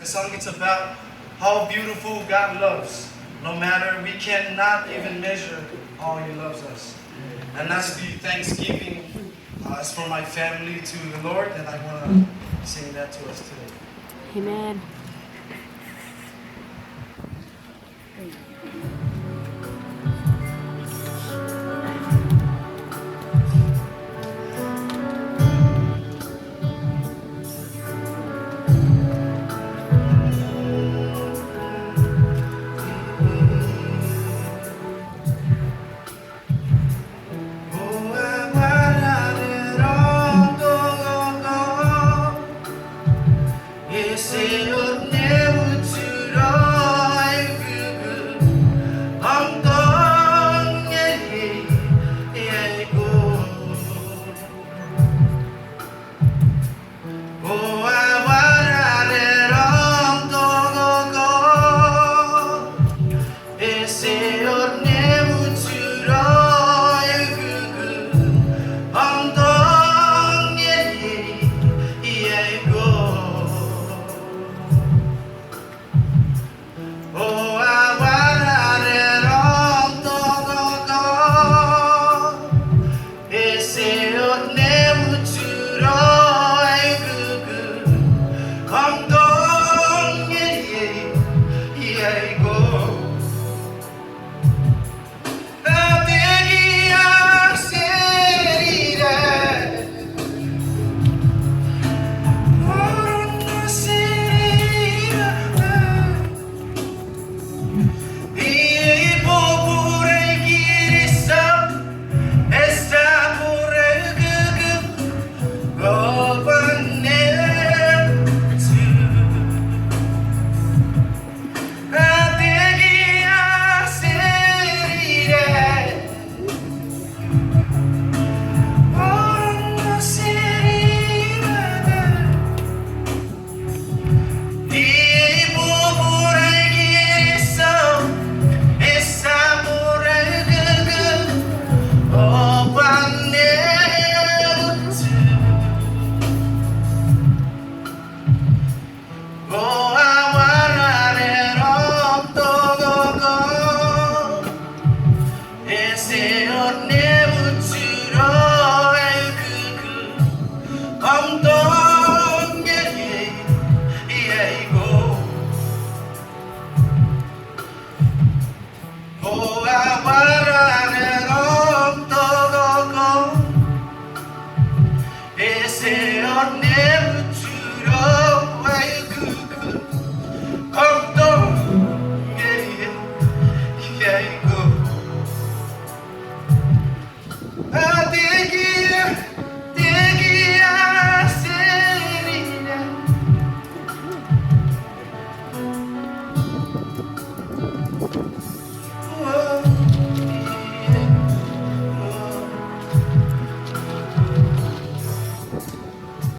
The song is about how beautiful God loves. No matter, we cannot even measure how He loves us. And that's the thanksgiving as for my family to the Lord, and I want to sing that to us today. Amen. Esse